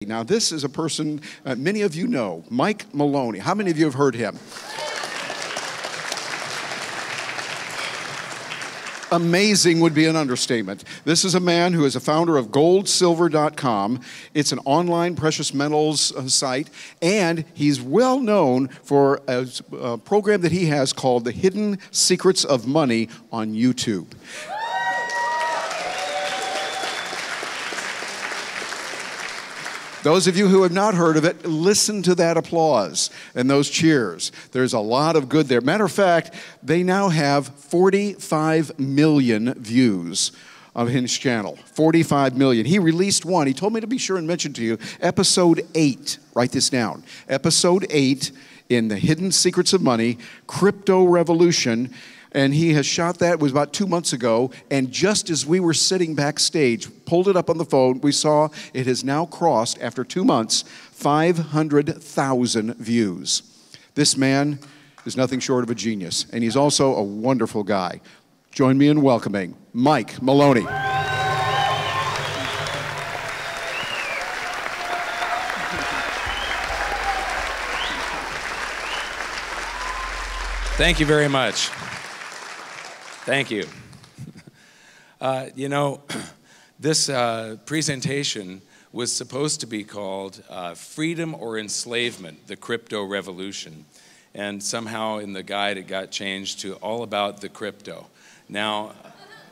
Now, this is a person many of you know, Mike Maloney. How many of you have heard him? Amazing would be an understatement. This is a man who is a founder of goldsilver.com. It's an online precious metals site, and he's well known for a program that he has called The Hidden Secrets of Money on YouTube. Those of you who have not heard of it, listen to that applause and those cheers. There's a lot of good there. Matter of fact, they now have 45 million views of his channel. 45 million. He released one. He told me to be sure and mention to you, episode 8. Write this down. Episode 8 in The Hidden Secrets of Money, Crypto Revolution. And he has shot that, it was about 2 months ago, and just as we were sitting backstage, pulled it up on the phone, we saw it has now crossed, after 2 months, 500,000 views. This man is nothing short of a genius, and he's also a wonderful guy. Join me in welcoming Mike Maloney. Thank you very much. Thank you. You know, this presentation was supposed to be called Freedom or Enslavement, the Crypto Revolution. And somehow in the guide it got changed to All About the Crypto. Now,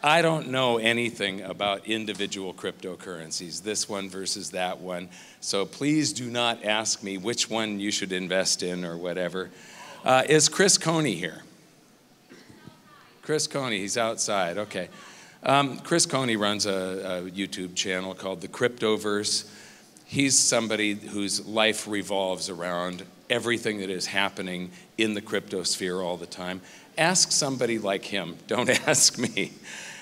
I don't know anything about individual cryptocurrencies, this one versus that one. So please do not ask me which one you should invest in or whatever. Is Chris Coney here? Chris Coney, he's outside, okay. Chris Coney runs a YouTube channel called The Cryptoverse. He's somebody whose life revolves around everything that is happening in the cryptosphere all the time. Ask somebody like him, don't ask me.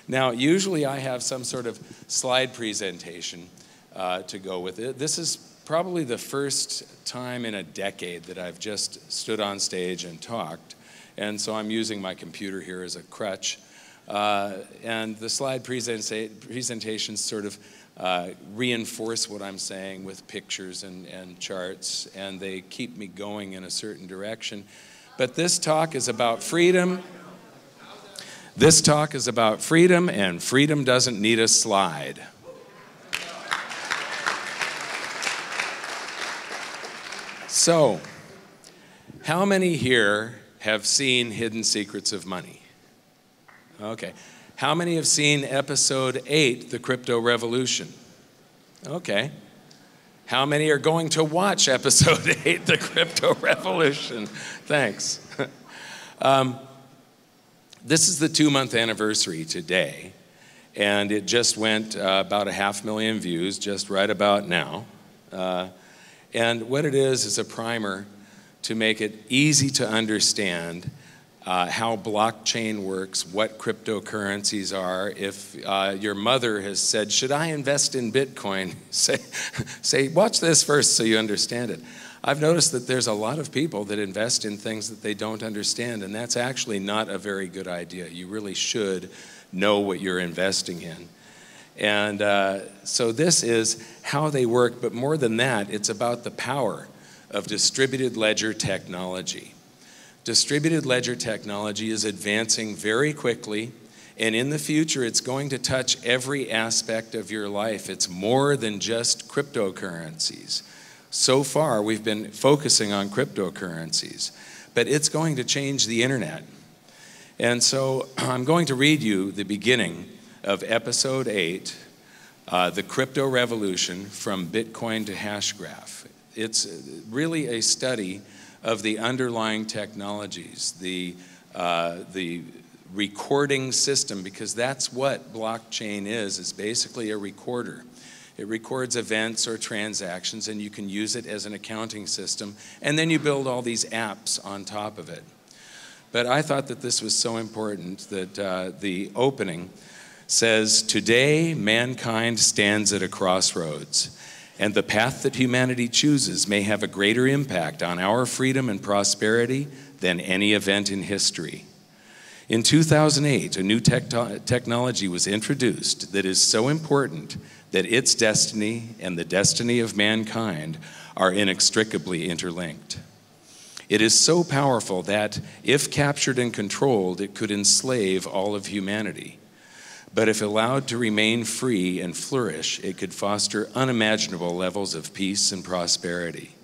Now, usually I have some sort of slide presentation to go with it. This is probably the first time in a decade that I've just stood on stage and talked. And so I'm using my computer here as a crutch. And the slide presentations sort of reinforce what I'm saying with pictures and charts, and they keep me going in a certain direction. But this talk is about freedom. This talk is about freedom, and freedom doesn't need a slide. So, how many here have seen Hidden Secrets of Money? Okay. How many have seen episode 8, The Crypto Revolution? Okay. How many are going to watch episode 8, The Crypto Revolution? Thanks. This is the 2-month anniversary today, and it just went about 500,000 views just right about now. And what it is a primer to make it easy to understand how blockchain works, what cryptocurrencies are. If your mother has said, should I invest in Bitcoin? Say, watch this first so you understand it. I've noticed that there's a lot of people that invest in things that they don't understand, and that's actually not a very good idea. You really should know what you're investing in. And so this is how they work, but more than that, it's about the power of distributed ledger technology. Distributed ledger technology is advancing very quickly, and in the future it's going to touch every aspect of your life. It's more than just cryptocurrencies. So far we've been focusing on cryptocurrencies, but it's going to change the internet. And so I'm going to read you the beginning of episode 8, The Crypto Revolution from Bitcoin to Hashgraph. It's really a study of the underlying technologies, the recording system, because that's what blockchain is basically a recorder. It records events or transactions, and you can use it as an accounting system, and then you build all these apps on top of it. But I thought that this was so important that the opening says, today mankind stands at a crossroads, and the path that humanity chooses may have a greater impact on our freedom and prosperity than any event in history. In 2008, a new technology was introduced that is so important that its destiny and the destiny of mankind are inextricably interlinked. It is so powerful that, if captured and controlled, it could enslave all of humanity. But if allowed to remain free and flourish, it could foster unimaginable levels of peace and prosperity.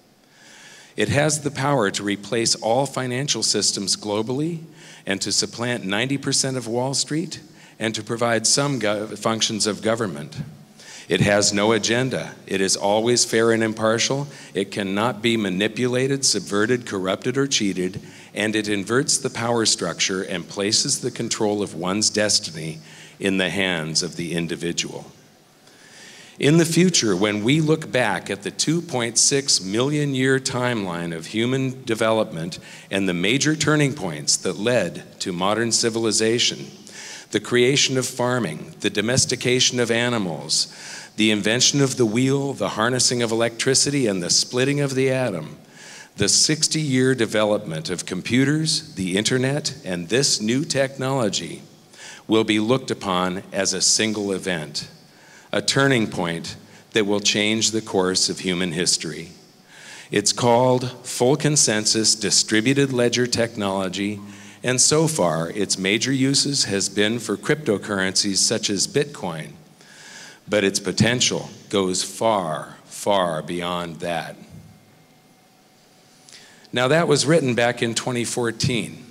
It has the power to replace all financial systems globally and to supplant 90% of Wall Street and to provide some functions of government. It has no agenda. It is always fair and impartial. It cannot be manipulated, subverted, corrupted, or cheated, and it inverts the power structure and places the control of one's destiny in the hands of the individual. In the future, when we look back at the 2.6 million year timeline of human development and the major turning points that led to modern civilization, the creation of farming, the domestication of animals, the invention of the wheel, the harnessing of electricity, and the splitting of the atom, the 60-year development of computers, the internet, and this new technology will be looked upon as a single event, a turning point that will change the course of human history. It's called full consensus distributed ledger technology, and so far its major uses has been for cryptocurrencies such as Bitcoin, but its potential goes far, far beyond that. Now, that was written back in 2014.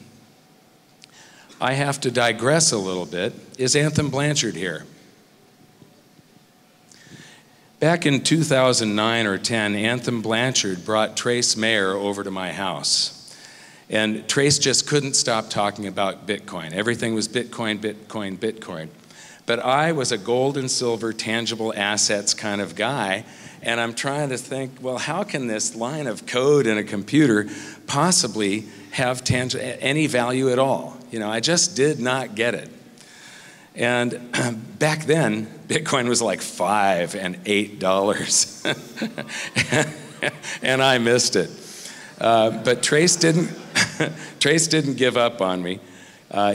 I have to digress a little bit. Is Anthem Blanchard here? Back in 2009 or 10, Anthem Blanchard brought Trace Mayer over to my house. And Trace just couldn't stop talking about Bitcoin. Everything was Bitcoin, Bitcoin, Bitcoin. But I was a gold and silver tangible assets kind of guy, and I'm trying to think, well, how can this line of code in a computer possibly have any value at all? You know, I just did not get it. And back then, Bitcoin was like $5 and $8, and I missed it. But Trace didn't give up on me.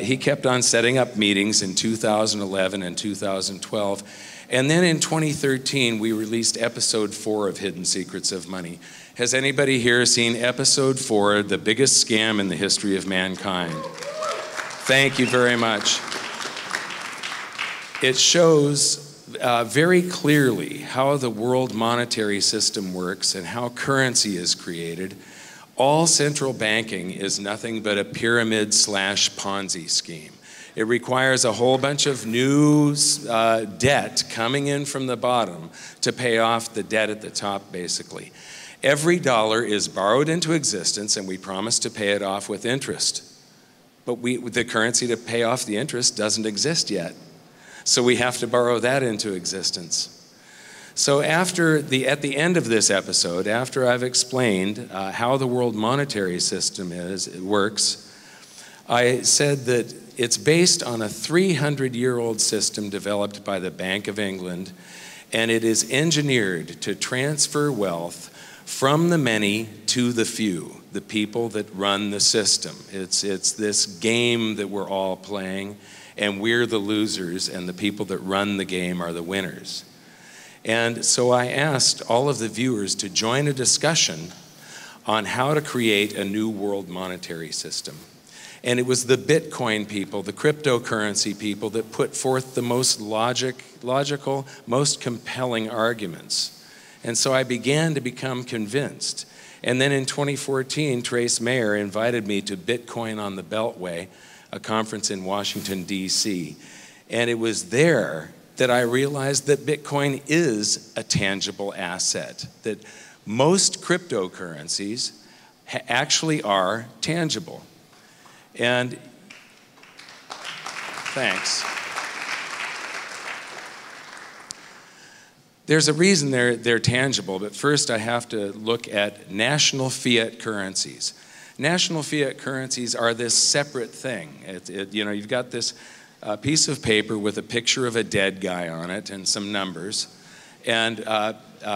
He kept on setting up meetings in 2011 and 2012. And then in 2013, we released episode 4 of Hidden Secrets of Money. Has anybody here seen episode 4, the biggest scam in the history of mankind? Thank you very much. It shows very clearly how the world monetary system works and how currency is created. All central banking is nothing but a pyramid/Ponzi scheme. It requires a whole bunch of new debt coming in from the bottom to pay off the debt at the top, basically. Every dollar is borrowed into existence, and we promise to pay it off with interest. But the currency to pay off the interest doesn't exist yet. So we have to borrow that into existence. So at the end of this episode, after I've explained how the world monetary system works, I said that it's based on a 300-year-old system developed by the Bank of England, and it is engineered to transfer wealth from the many to the few, the people that run the system. It's this game that we're all playing, and we're the losers, and the people that run the game are the winners. And so I asked all of the viewers to join a discussion on how to create a new world monetary system. And it was the Bitcoin people, the cryptocurrency people, that put forth the most logical, most compelling arguments. And so I began to become convinced. And then in 2014, Trace Mayer invited me to Bitcoin on the Beltway, a conference in Washington, D.C. And it was there that I realized that Bitcoin is a tangible asset, that most cryptocurrencies actually are tangible. And thanks. There's a reason they're tangible, but first I have to look at national fiat currencies. National fiat currencies are this separate thing. You've got this piece of paper with a picture of a dead guy on it and some numbers, and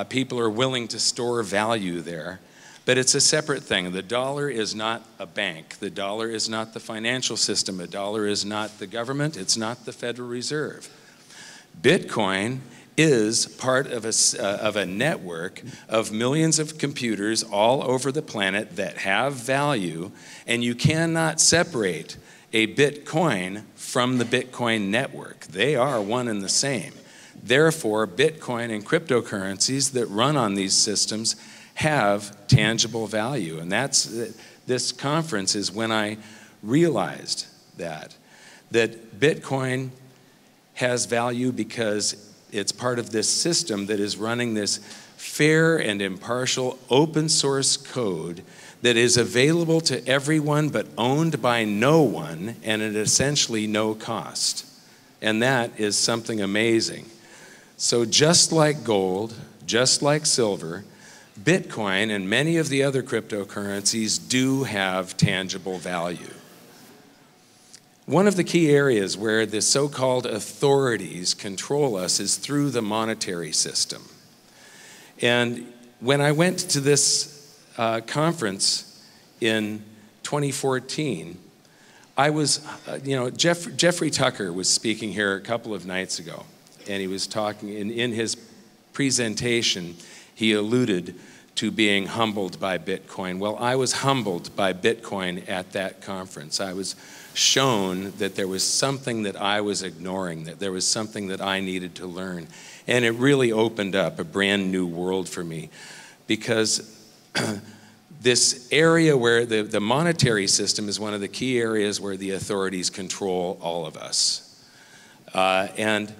people are willing to store value there. But it's a separate thing. The dollar is not a bank. The dollar is not the financial system. A dollar is not the government. It's not the Federal Reserve. Bitcoin is part of a network of millions of computers all over the planet that have value, and you cannot separate a Bitcoin from the Bitcoin network. They are one and the same. Therefore, Bitcoin and cryptocurrencies that run on these systems have tangible value. And this conference is when I realized that Bitcoin has value because it's part of this system that is running this fair and impartial open source code that is available to everyone but owned by no one and at essentially no cost. And that is something amazing. So just like gold, just like silver, Bitcoin and many of the other cryptocurrencies do have tangible value. One of the key areas where the so-called authorities control us is through the monetary system. And when I went to this conference in 2014, I was, Jeffrey Tucker was speaking here a couple of nights ago, and he was talking, in his presentation, he alluded to being humbled by Bitcoin. Well, I was humbled by Bitcoin at that conference. I was shown that there was something that I was ignoring, that there was something that I needed to learn. And it really opened up a brand new world for me, because this area where the monetary system is one of the key areas where the authorities control all of us. And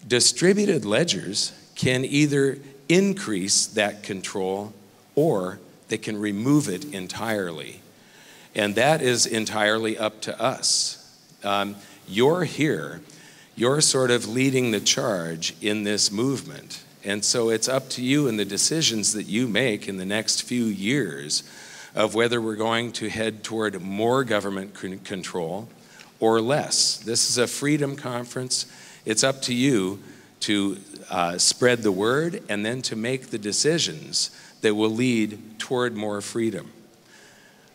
distributed ledgers can either increase that control or they can remove it entirely. And that is entirely up to us. You're here, you're sort of leading the charge in this movement. And so it's up to you and the decisions that you make in the next few years of whether we're going to head toward more government control or less. This is a freedom conference. It's up to you to spread the word and then to make the decisions that will lead toward more freedom.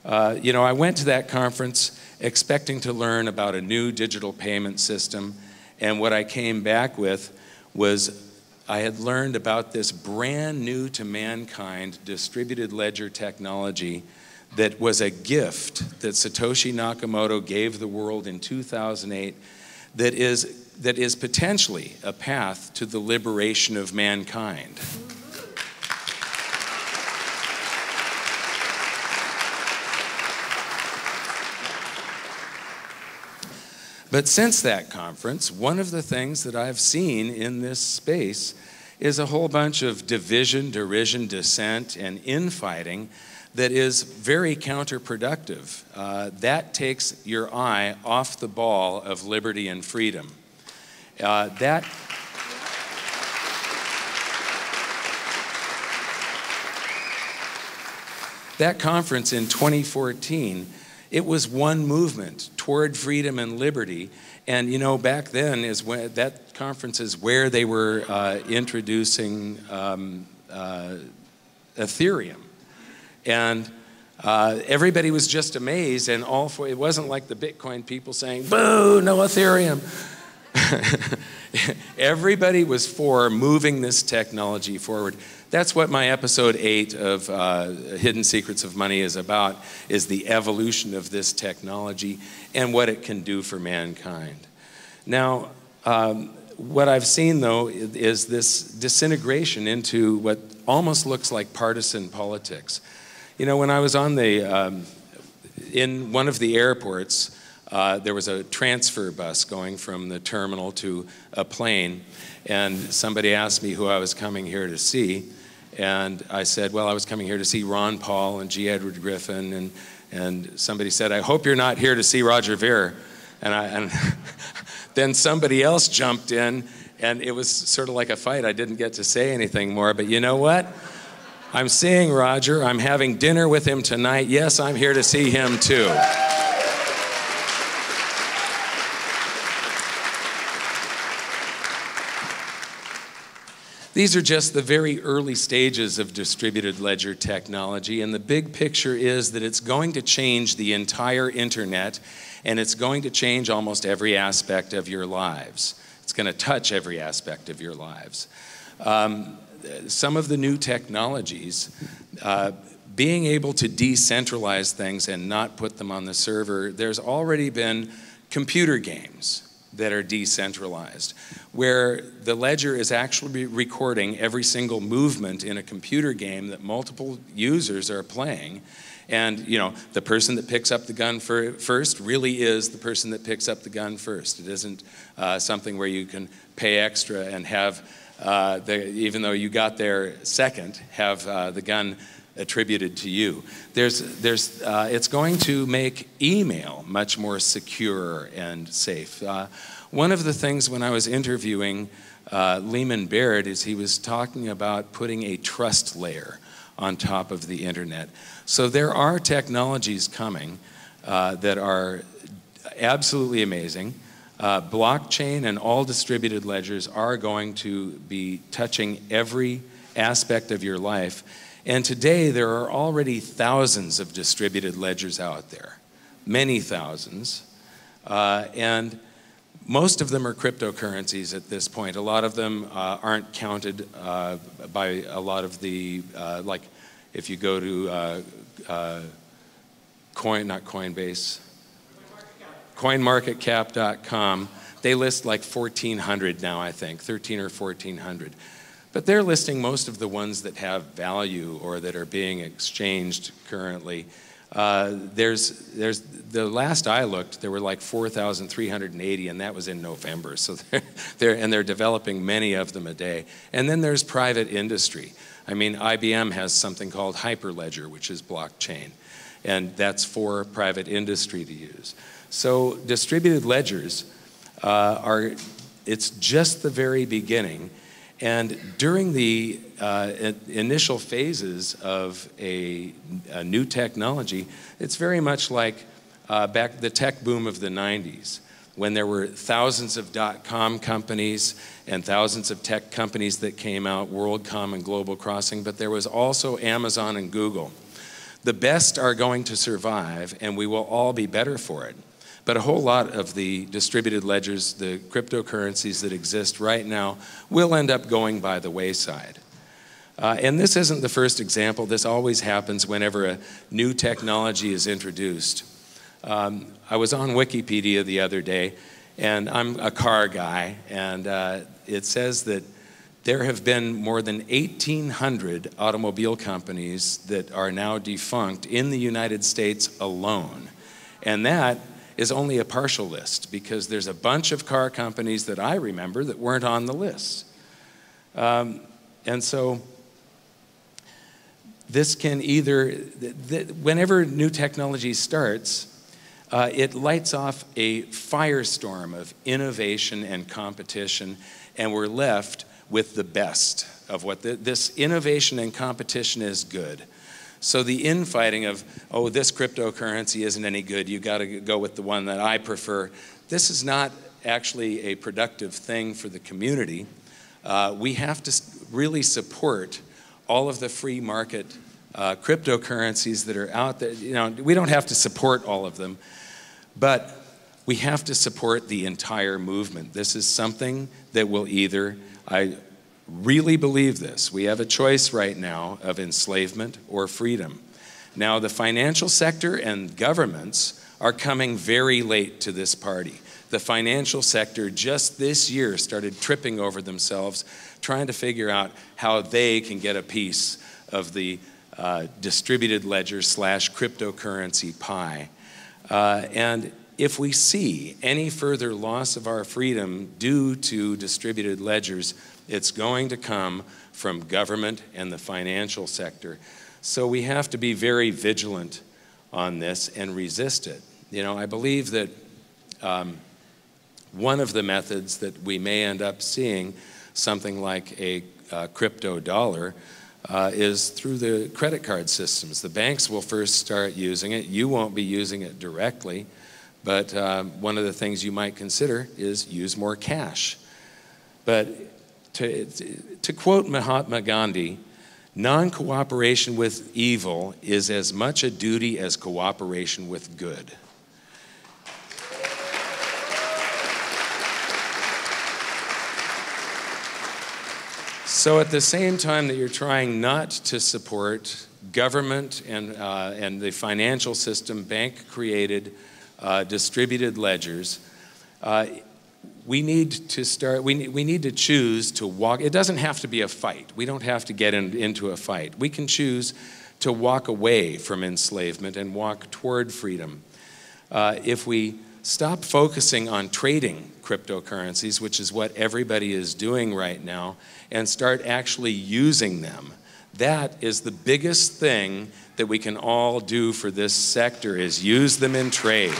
I went to that conference expecting to learn about a new digital payment system, and what I came back with was I had learned about this brand new to mankind distributed ledger technology that was a gift that Satoshi Nakamoto gave the world in 2008 that is potentially a path to the liberation of mankind. But since that conference, one of the things that I've seen in this space is a whole bunch of division, derision, dissent, and infighting that is very counterproductive. That takes your eye off the ball of liberty and freedom. That conference in 2014, it was one movement toward freedom and liberty. And back then is when that conference is where they were introducing Ethereum. And everybody was just amazed, and it wasn't like the Bitcoin people saying, boo, no Ethereum. Everybody was for moving this technology forward. That's what my episode 8 of Hidden Secrets of Money is about, is the evolution of this technology and what it can do for mankind. Now, what I've seen, though, is this disintegration into what almost looks like partisan politics. When I was on in one of the airports, there was a transfer bus going from the terminal to a plane, and somebody asked me who I was coming here to see, and I said, well, I was coming here to see Ron Paul and G. Edward Griffin, and somebody said, I hope you're not here to see Roger Ver. And then somebody else jumped in, and it was sort of like a fight. I didn't get to say anything more, but you know what? I'm seeing Roger. I'm having dinner with him tonight. Yes, I'm here to see him too. These are just the very early stages of distributed ledger technology, and the big picture is that it's going to change the entire internet, and it's going to change almost every aspect of your lives. It's going to touch every aspect of your lives. Some of the new technologies, being able to decentralize things and not put them on the server, there's already been computer games that are decentralized, where the ledger is actually recording every single movement in a computer game that multiple users are playing. And the person that picks up the gun first really is the person that picks up the gun first. It isn't something where you can pay extra and have, even though you got there second, have the gun attributed to you. It's going to make email much more secure and safe. One of the things when I was interviewing Lehman Baird is he was talking about putting a trust layer on top of the internet. So there are technologies coming that are absolutely amazing. Blockchain and all distributed ledgers are going to be touching every aspect of your life. And today there are already thousands of distributed ledgers out there, many thousands. And most of them are cryptocurrencies at this point. A lot of them aren't counted by a lot of the, like if you go to coinmarketcap.com, they list like 1,400 now, I think, 1,300 or 1,400. But they're listing most of the ones that have value or that are being exchanged currently. There's the last I looked, there were like 4,380, and that was in November. So they're developing many of them a day. And then there's private industry. I mean, IBM has something called Hyperledger, which is blockchain, and that's for private industry to use. So distributed ledgers it's just the very beginning. And during the initial phases of a new technology, it's very much like back the tech boom of the 90s, when there were thousands of .com companies and thousands of tech companies that came out, WorldCom and Global Crossing, but there was also Amazon and Google. The best are going to survive, and we will all be better for it. But a whole lot of the distributed ledgers, the cryptocurrencies that exist right now, will end up going by the wayside. And this isn't the first example. This always happens whenever a new technology is introduced. I was on Wikipedia the other day, and I'm a car guy, and it says that there have been more than 1,800 automobile companies that are now defunct in the United States alone. And that is only a partial list, because there's a bunch of car companies that I remember that weren't on the list. And so this can either, whenever new technology starts, it lights off a firestorm of innovation and competition, and we're left with the best of what this innovation and competition is good. So the infighting of, oh, this cryptocurrency isn't any good, you got to go with the one that I prefer, this is not actually a productive thing for the community. We have to really support all of the free market cryptocurrencies that are out there. We don't have to support all of them, but we have to support the entire movement. This is something that will either, I really believe this, we have a choice right now of enslavement or freedom. Now, the financial sector and governments are coming very late to this party. The financial sector just this year started tripping over themselves, trying to figure out how they can get a piece of the distributed ledger / cryptocurrency pie. And if we see any further loss of our freedom due to distributed ledgers, it's going to come from government and the financial sector. So we have to be very vigilant on this and resist it. I believe that one of the methods that we may end up seeing something like a crypto dollar is through the credit card systems. The banks will first start using it. You won't be using it directly, but one of the things you might consider is use more cash. But to quote Mahatma Gandhi, non-cooperation with evil is as much a duty as cooperation with good. So at the same time that you're trying not to support government and the financial system, bank-created distributed ledgers, we need to start. We need to choose to walk. It doesn't have to be a fight. We don't have to get into a fight. We can choose to walk away from enslavement and walk toward freedom. If we stop focusing on trading cryptocurrencies, which is what everybody is doing right now, and start actually using them, that is the biggest thing that we can all do for this sector, is use them in trade.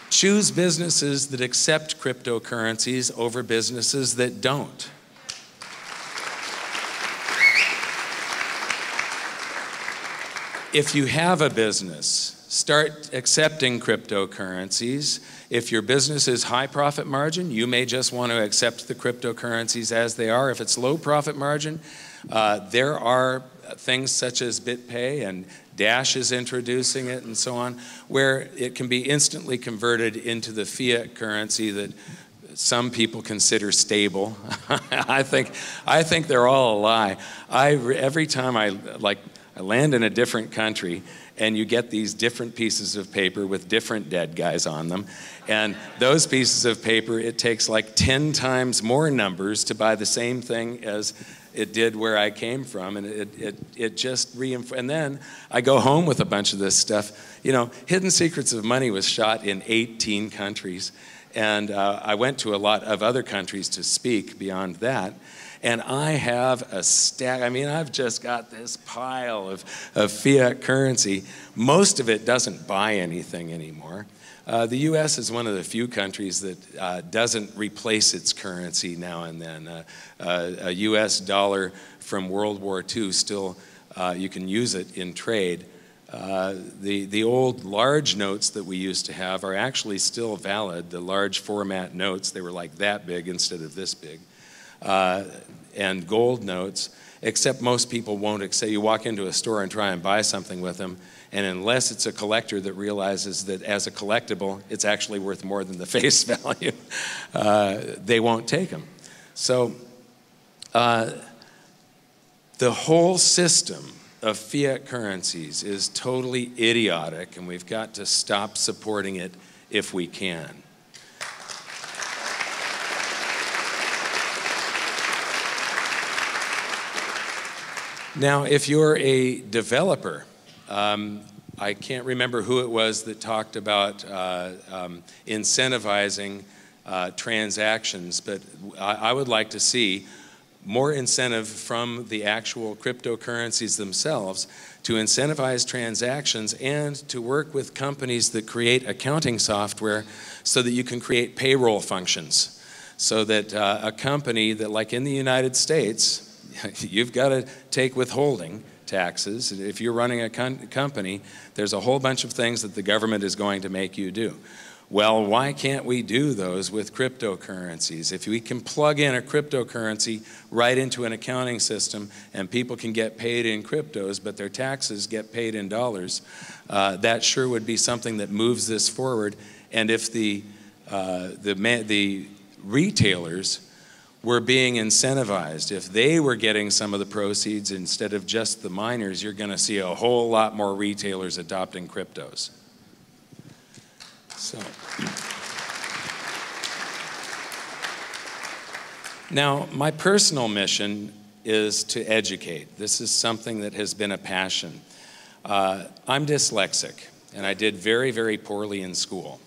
Choose businesses that accept cryptocurrencies over businesses that don't. If you have a business, start accepting cryptocurrencies. If your business is high profit margin, you may just want to accept the cryptocurrencies as they are. If it's low profit margin, there are things such as BitPay, and Dash is introducing it and so on, where it can be instantly converted into the fiat currency that some people consider stable. I think they're all a lie. Every time I land in a different country, and you get these different pieces of paper with different dead guys on them. And those pieces of paper, it takes like 10 times more numbers to buy the same thing as it did where I came from. And it just reinforces. And then I go home with a bunch of this stuff. You know, Hidden Secrets of Money was shot in 18 countries. And I went to a lot of other countries to speak beyond that. And I have a stack. I mean, I've just got this pile of fiat currency. Most of it doesn't buy anything anymore. The U.S. is one of the few countries that doesn't replace its currency now and then. A U.S. dollar from World War II still, you can use it in trade. The old large notes that we used to have are actually still valid. The large format notes, they were like that big instead of this big. And gold notes, except most people won't accept. You walk into a store and try and buy something with them, and unless it's a collector that realizes that as a collectible, it's actually worth more than the face value, they won't take them. So the whole system of fiat currencies is totally idiotic, and we've got to stop supporting it if we can. Now, if you're a developer, I can't remember who it was that talked about incentivizing transactions, but I would like to see more incentive from the actual cryptocurrencies themselves to incentivize transactions and to work with companies that create accounting software so that you can create payroll functions. So that a company that, like in the United States, you've got to take withholding taxes. If you're running a company, there's a whole bunch of things that the government is going to make you do. Well, why can't we do those with cryptocurrencies? If we can plug in a cryptocurrency right into an accounting system and people can get paid in cryptos, but their taxes get paid in dollars, that sure would be something that moves this forward. And if the retailers were being incentivized, if they were getting some of the proceeds instead of just the miners, you're going to see a whole lot more retailers adopting cryptos. So, now, my personal mission is to educate. This is something that has been a passion. I'm dyslexic, and I did very, very poorly in school.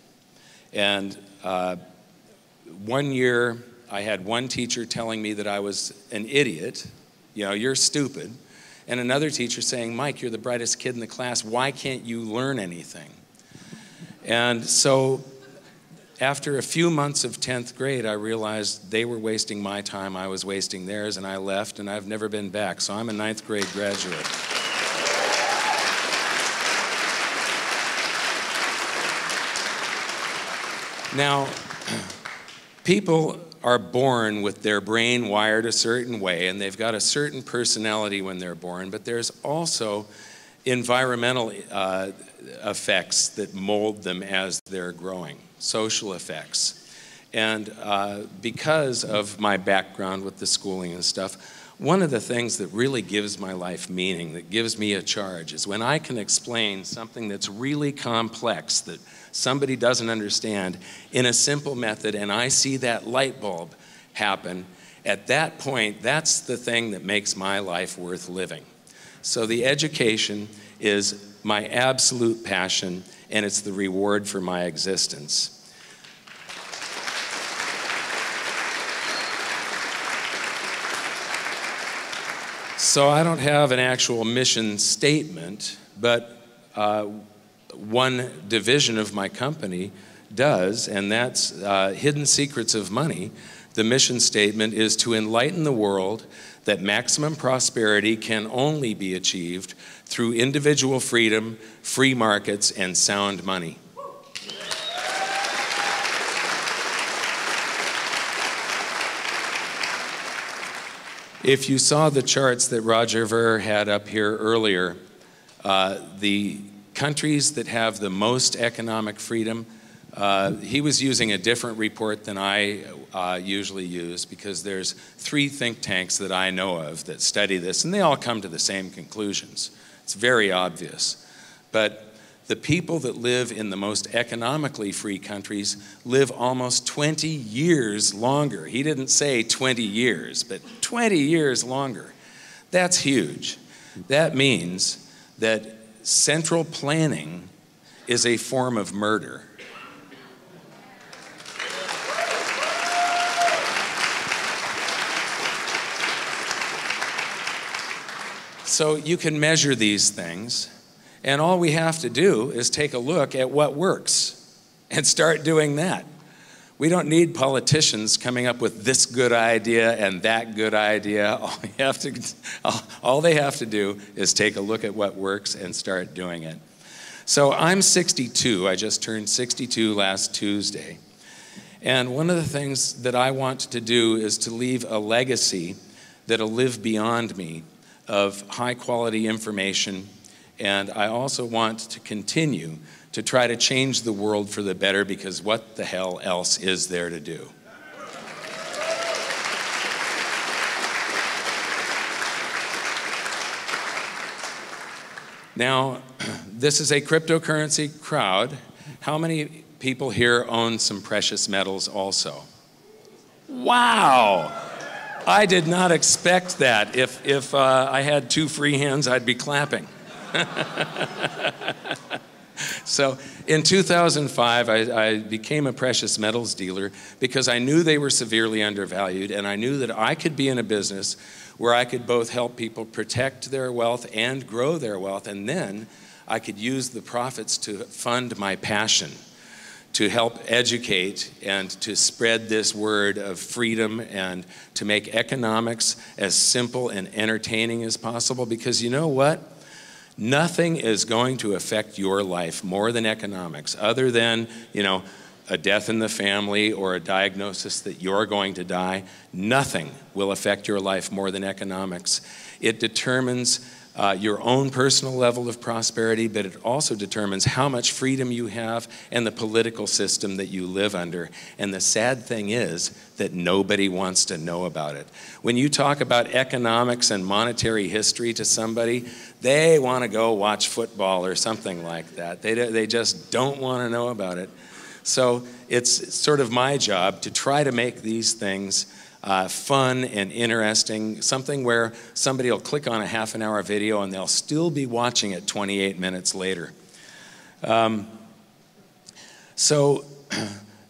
And 1 year, I had one teacher telling me that I was an idiot, you know, you're stupid, and another teacher saying, Mike, you're the brightest kid in the class, why can't you learn anything? And so after a few months of 10th grade, I realized they were wasting my time, I was wasting theirs, and I left, and I've never been back. So I'm a 9th grade graduate. Now, people are born with their brain wired a certain way, and they've got a certain personality when they're born, but there's also environmental effects that mold them as they're growing, social effects. And because of my background with the schooling and stuff, one of the things that really gives my life meaning, that gives me a charge, is when I can explain something that's really complex that somebody doesn't understand in a simple method, and I see that light bulb happen. At that point, that's the thing that makes my life worth living. So the education is my absolute passion, and it's the reward for my existence. So I don't have an actual mission statement, but one division of my company does, and that's Hidden Secrets of Money. The mission statement is to enlighten the world that maximum prosperity can only be achieved through individual freedom, free markets, and sound money. If you saw the charts that Roger Ver had up here earlier, the countries that have the most economic freedom, he was using a different report than I usually use, because there's 3 think tanks that I know of that study this, and they all come to the same conclusions. It's very obvious. But the people that live in the most economically free countries live almost 20 years longer. He didn't say 20 years, but 20 years longer. That's huge. That means that central planning is a form of murder. So you can measure these things, and all we have to do is take a look at what works and start doing that. We don't need politicians coming up with this good idea and that good idea. All they have to do is take a look at what works and start doing it. So I'm 62. I just turned 62 last Tuesday. And one of the things that I want to do is to leave a legacy that'll live beyond me of high quality information. And I also want to continue to try to change the world for the better, because what the hell else is there to do? Now, this is a cryptocurrency crowd. How many people here own some precious metals also? Wow! I did not expect that. If I had 2 free hands, I'd be clapping. So in 2005, I became a precious metals dealer because I knew they were severely undervalued, and I knew that I could be in a business where I could both help people protect their wealth and grow their wealth, and then I could use the profits to fund my passion, to help educate and to spread this word of freedom and to make economics as simple and entertaining as possible. Because you know what? Nothing is going to affect your life more than economics, other than, a death in the family or a diagnosis that you're going to die. Nothing will affect your life more than economics. It determines your own personal level of prosperity, but it also determines how much freedom you have and the political system that you live under. And the sad thing is that nobody wants to know about it. When you talk about economics and monetary history to somebody, they want to go watch football or something like that. They just don't want to know about it. So it's sort of my job to try to make these things fun and interesting, something where somebody will click on a half-an-hour video and they'll still be watching it 28 minutes later. So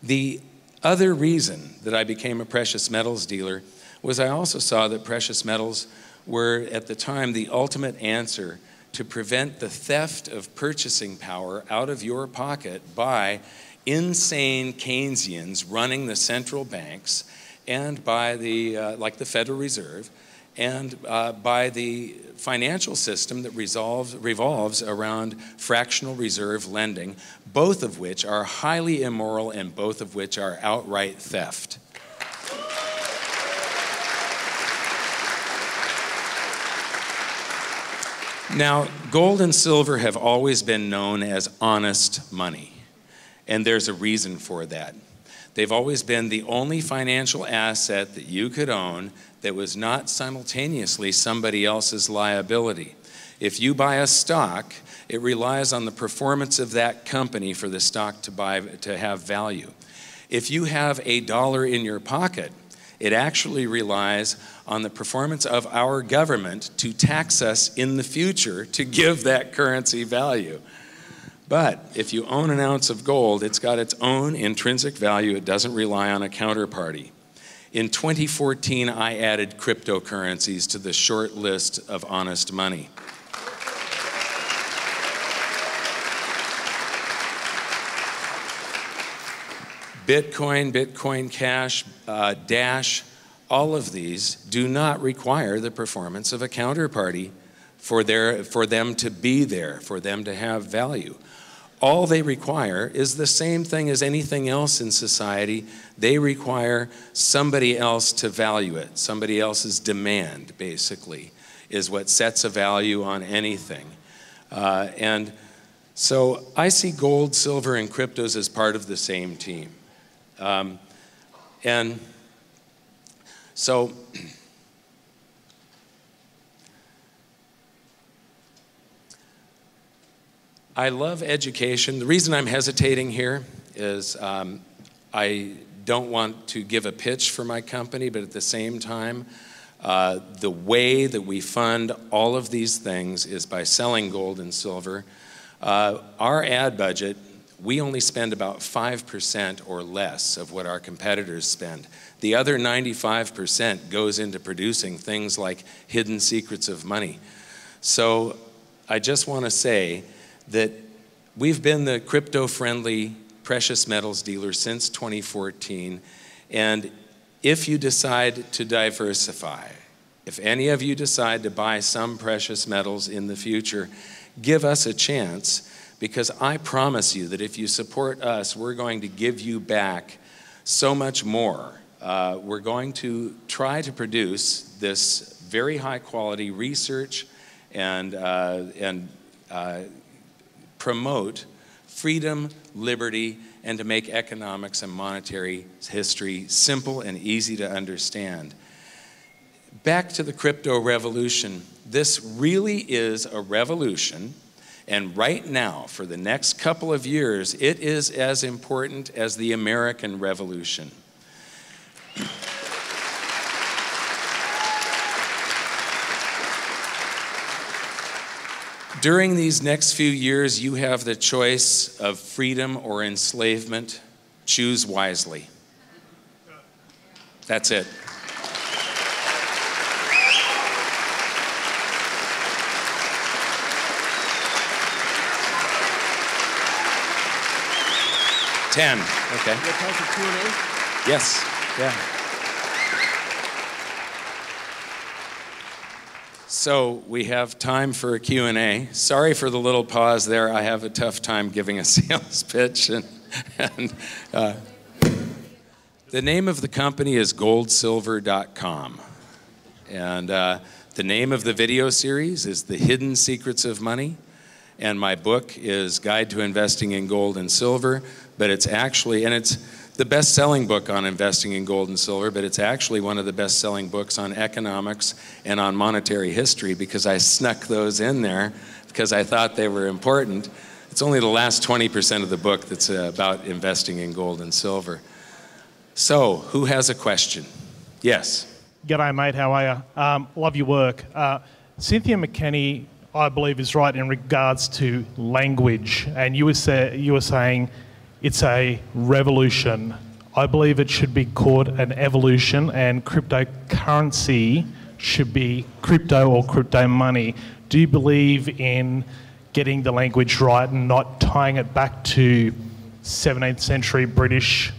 the other reason that I became a precious metals dealer was I also saw that precious metals were, at the time, the ultimate answer to prevent the theft of purchasing power out of your pocket by insane Keynesians running the central banks, and by the, like the Federal Reserve, and by the financial system that revolves around fractional reserve lending, both of which are highly immoral and both of which are outright theft. Now, gold and silver have always been known as honest money, and there's a reason for that. They've always been the only financial asset that you could own that was not simultaneously somebody else's liability. If you buy a stock, it relies on the performance of that company for the stock to have value. If you have $1 in your pocket, it actually relies on the performance of our government to tax us in the future to give that currency value. But if you own an ounce of gold, it's got its own intrinsic value. It doesn't rely on a counterparty. In 2014, I added cryptocurrencies to the short list of honest money. Bitcoin, Bitcoin Cash, Dash, all of these do not require the performance of a counterparty for them to be there, for them to have value. All they require is the same thing as anything else in society. They require somebody else to value it. Somebody else's demand, basically, is what sets a value on anything. And so I see gold, silver, and cryptos as part of the same team. And so I love education. The reason I'm hesitating here is I don't want to give a pitch for my company, but at the same time, the way that we fund all of these things is by selling gold and silver. Our ad budget, we only spend about 5% or less of what our competitors spend. The other 95% goes into producing things like Hidden Secrets of Money. So I just want to say that we've been the crypto-friendly precious metals dealer since 2014. And if you decide to diversify, if any of you decide to buy some precious metals in the future, give us a chance. Because I promise you that if you support us, we're going to give you back so much more. We're going to try to produce this very high quality research and promote freedom, liberty, and to make economics and monetary history simple and easy to understand. Back to the crypto revolution. This really is a revolution. And right now, for the next couple of years, it is as important as the American Revolution. During these next few years, you have the choice of freedom or enslavement. Choose wisely. That's it. Okay. You got time for Q&A? Yes. Yeah. So we have time for a Q&A. Sorry for the little pause there. I have a tough time giving a sales pitch. And the name of the company is goldsilver.com. And the name of the video series is The Hidden Secrets of Money. And my book is Guide to Investing in Gold and Silver. But it's actually, and it's the best-selling book on investing in gold and silver, but it's actually one of the best-selling books on economics and on monetary history because I snuck those in there because I thought they were important. It's only the last 20% of the book that's about investing in gold and silver. So, who has a question? Yes. G'day, mate. How are you? Love your work. Cynthia McKenney, I believe, is right in regards to language, and you were saying it's a revolution. I believe it should be called an evolution, and cryptocurrency should be crypto or crypto money. Do you believe in getting the language right and not tying it back to 17th century British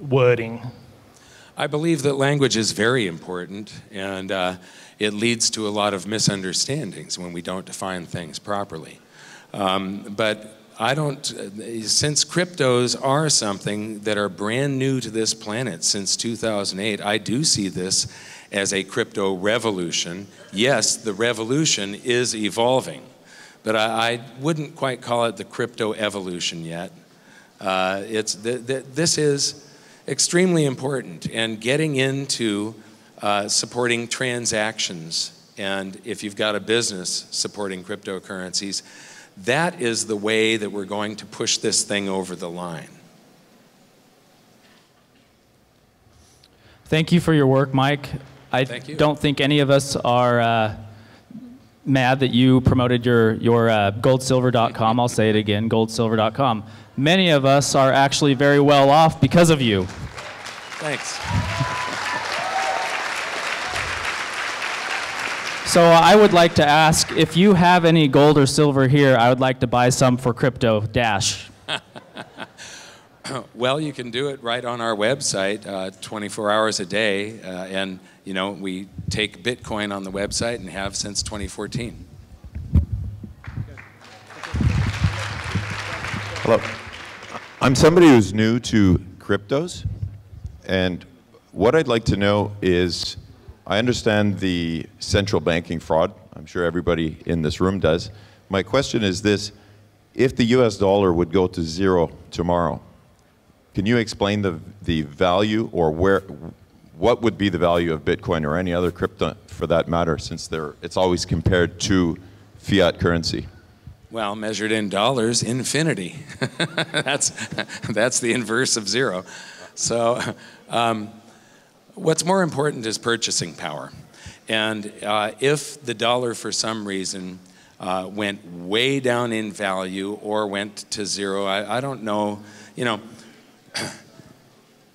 wording? I believe that language is very important, and it leads to a lot of misunderstandings when we don't define things properly. But I don't, since cryptos are something that are brand new to this planet since 2008, I do see this as a crypto revolution. Yes, the revolution is evolving, but I wouldn't quite call it the crypto evolution yet. This is extremely important. And getting into supporting transactions, and if you've got a business supporting cryptocurrencies, that is the way that we're going to push this thing over the line. Thank you for your work, Mike. I Thank you. don't think any of us are mad that you promoted your goldsilver.com. I'll say it again, goldsilver.com. Many of us are actually very well off because of you. Thanks. So I would like to ask, if you have any gold or silver here, I would like to buy some for crypto dash. Well, you can do it right on our website, 24 hours a day, and you know, we take Bitcoin on the website and have since 2014. Hello. I'm somebody who's new to cryptos, and what I'd like to know is, I understand the central banking fraud. I'm sure everybody in this room does. My question is this: if the US dollar would go to zero tomorrow, can you explain the value, or what would be the value of Bitcoin or any other crypto for that matter, since it's always compared to fiat currency? Well, measured in dollars, infinity. That's the inverse of zero. So what's more important is purchasing power. And if the dollar for some reason went way down in value or went to zero, I don't know, you know,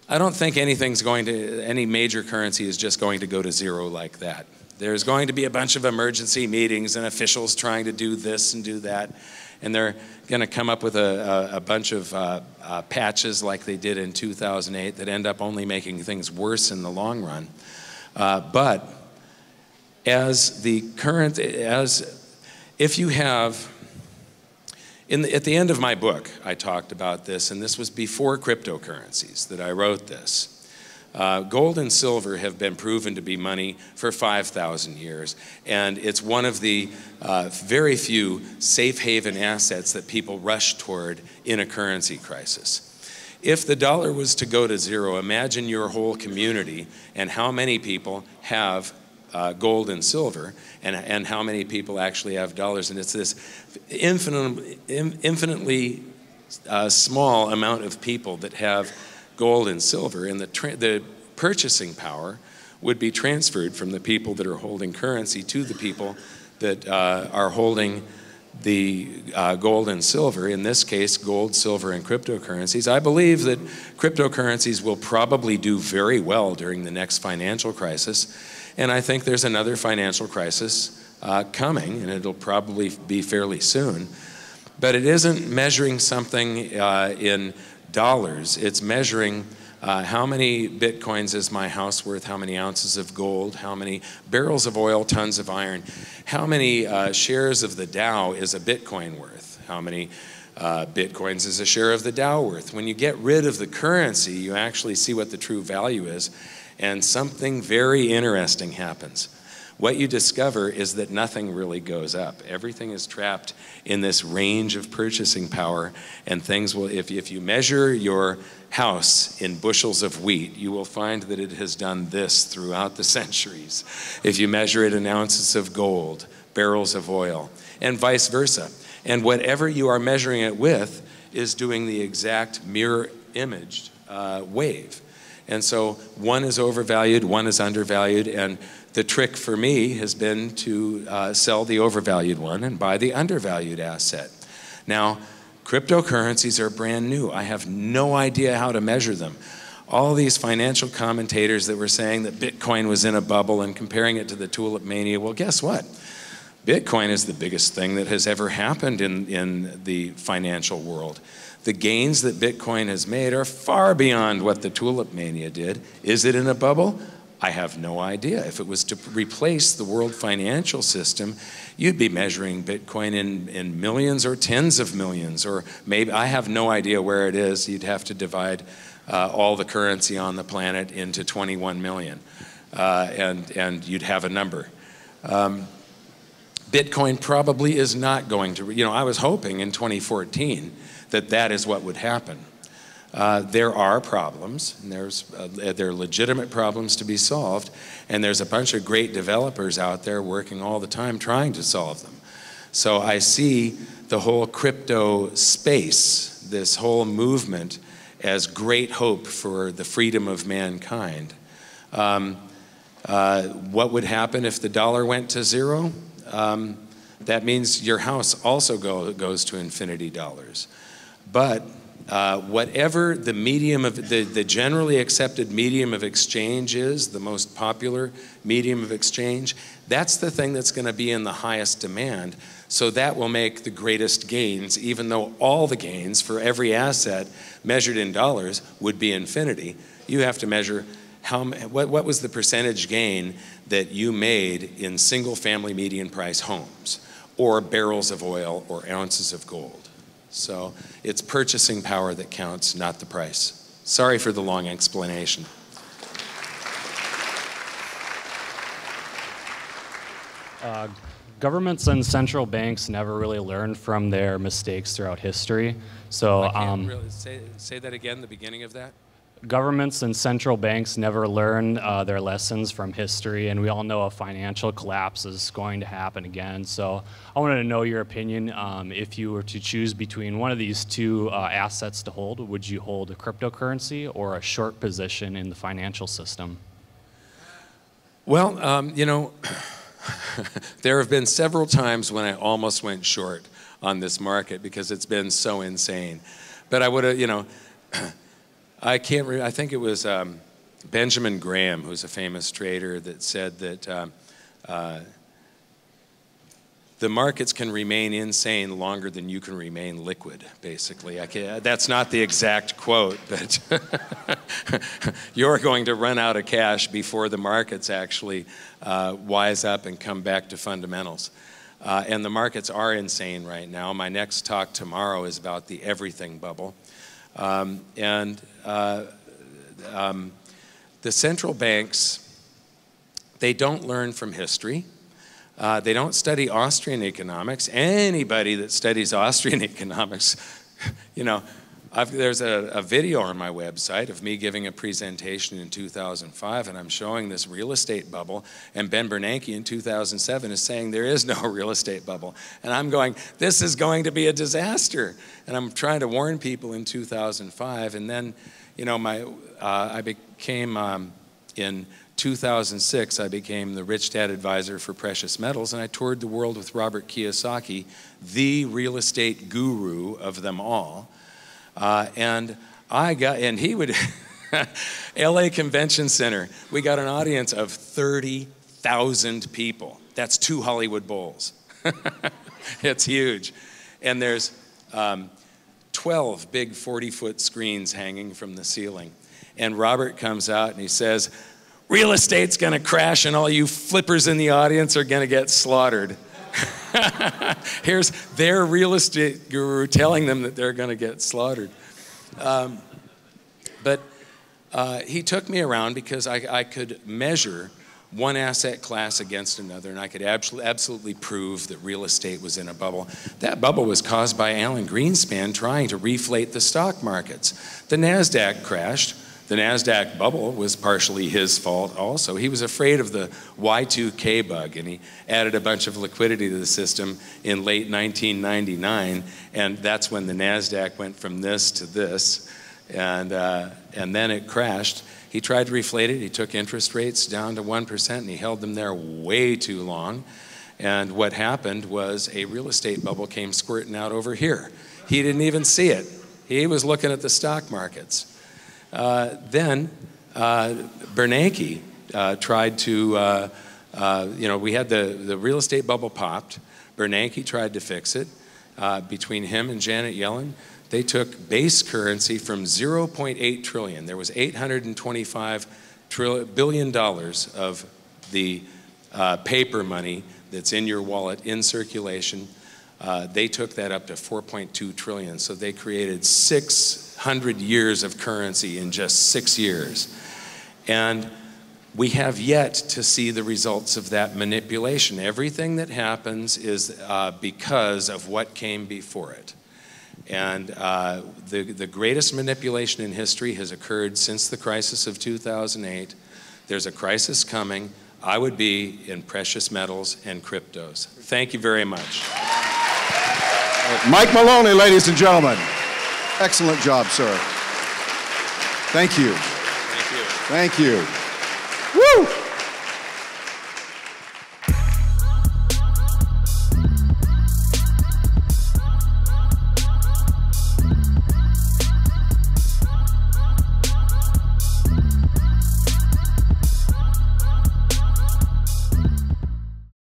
I don't think any major currency is just going to go to zero like that. There's going to be a bunch of emergency meetings and officials trying to do this and do that, and they're going to come up with a bunch of patches like they did in 2008 that end up only making things worse in the long run. But if you have, at the end of my book, I talked about this, and this was before cryptocurrencies that I wrote this. Gold and silver have been proven to be money for 5,000 years, and it's one of the very few safe haven assets that people rush toward in a currency crisis. If the dollar was to go to zero, imagine your whole community and how many people have gold and silver, and how many people actually have dollars. And it's this infinitely small amount of people that have gold and silver, and the purchasing power would be transferred from the people that are holding currency to the people that are holding the gold and silver, in this case, gold, silver, and cryptocurrencies. I believe that cryptocurrencies will probably do very well during the next financial crisis, and I think there's another financial crisis coming, and it'll probably be fairly soon. But it isn't measuring something in dollars. It's measuring how many Bitcoins is my house worth, how many ounces of gold, how many barrels of oil, tons of iron, how many shares of the Dow is a Bitcoin worth, how many Bitcoins is a share of the Dow worth. When you get rid of the currency, you actually see what the true value is, and something very interesting happens. What you discover is that nothing really goes up. Everything is trapped in this range of purchasing power, and things will, if you measure your house in bushels of wheat, you will find that it has done this throughout the centuries. If you measure it in ounces of gold, barrels of oil, and vice versa. And whatever you are measuring it with is doing the exact mirror imaged wave. And so one is overvalued, one is undervalued, and the trick for me has been to sell the overvalued one and buy the undervalued asset. Now, cryptocurrencies are brand new. I have no idea how to measure them. All these financial commentators that were saying that Bitcoin was in a bubble and comparing it to the tulip mania, well, guess what? Bitcoin is the biggest thing that has ever happened in the financial world. The gains that Bitcoin has made are far beyond what the tulip mania did. Is it in a bubble? I have no idea. If it was to replace the world financial system, you'd be measuring Bitcoin in millions or tens of millions, or maybe, I have no idea where it is. You'd have to divide all the currency on the planet into 21 million, and you'd have a number. Bitcoin probably is not going to, I was hoping in 2014 that is what would happen. There are problems, and there are legitimate problems to be solved, and there's a bunch of great developers out there working all the time trying to solve them. So I see the whole crypto space, this whole movement, as great hope for the freedom of mankind. What would happen if the dollar went to zero? That means your house also goes to infinity dollars. But whatever the medium of the generally accepted medium of exchange is, the most popular medium of exchange, that's the thing that's going to be in the highest demand. So that will make the greatest gains, even though all the gains for every asset measured in dollars would be infinity. You have to measure what was the percentage gain that you made in single-family median price homes, or barrels of oil, or ounces of gold. So it's purchasing power that counts, not the price. Sorry for the long explanation. Governments and central banks never really learned from their mistakes throughout history. So I can't really say that again, the beginning of that. Governments and central banks never learn their lessons from history, and we all know a financial collapse is going to happen again. So I wanted to know your opinion. If you were to choose between one of these two assets to hold, would you hold a cryptocurrency or a short position in the financial system? Well, you know, there have been several times when I almost went short on this market because it's been so insane. But I would have, you know, I think it was Benjamin Graham, who's a famous trader, that said that the markets can remain insane longer than you can remain liquid, basically. That's not the exact quote, but you're going to run out of cash before the markets actually wise up and come back to fundamentals. And the markets are insane right now. My next talk tomorrow is about the everything bubble. The central banks, they don't learn from history. They don't study Austrian economics. Anybody that studies Austrian economics, you know, there's a video on my website of me giving a presentation in 2005, and I'm showing this real estate bubble, and Ben Bernanke in 2007 is saying there is no real estate bubble. And I'm going, this is going to be a disaster. And I'm trying to warn people in 2005, and then, you know, I became, in 2006, I became the Rich Dad Advisor for Precious Metals, and I toured the world with Robert Kiyosaki, the real estate guru of them all. And he would, LA Convention Center, we got an audience of 30,000 people. That's 2 Hollywood Bowls. It's huge. And there's 12 big 40-foot screens hanging from the ceiling. And Robert comes out and he says, real estate's gonna crash and all you flippers in the audience are gonna get slaughtered. Here's their real estate guru telling them that they're gonna get slaughtered. But he took me around because I could measure one asset class against another, and I could absolutely prove that real estate was in a bubble. That bubble was caused by Alan Greenspan trying to reflate the stock markets. The NASDAQ crashed. The NASDAQ bubble was partially his fault also. He was afraid of the Y2K bug, and he added a bunch of liquidity to the system in late 1999, and that's when the NASDAQ went from this to this, and then it crashed. He tried to reflate it. He took interest rates down to 1%, and he held them there way too long. And what happened was a real estate bubble came squirting out over here. He didn't even see it. He was looking at the stock markets. Then Bernanke tried to, you know, we had the real estate bubble popped. Bernanke tried to fix it. Between him and Janet Yellen, they took base currency from 0.8 trillion. There was $825 billion of the paper money that's in your wallet in circulation. They took that up to 4.2 trillion. So they created 600 years of currency in just 6 years. And we have yet to see the results of that manipulation. Everything that happens is because of what came before it. And the greatest manipulation in history has occurred since the crisis of 2008. There's a crisis coming. I would be in precious metals and cryptos. Thank you very much. Mike Maloney, ladies and gentlemen. Excellent job, sir. Thank you. Thank you. Thank you.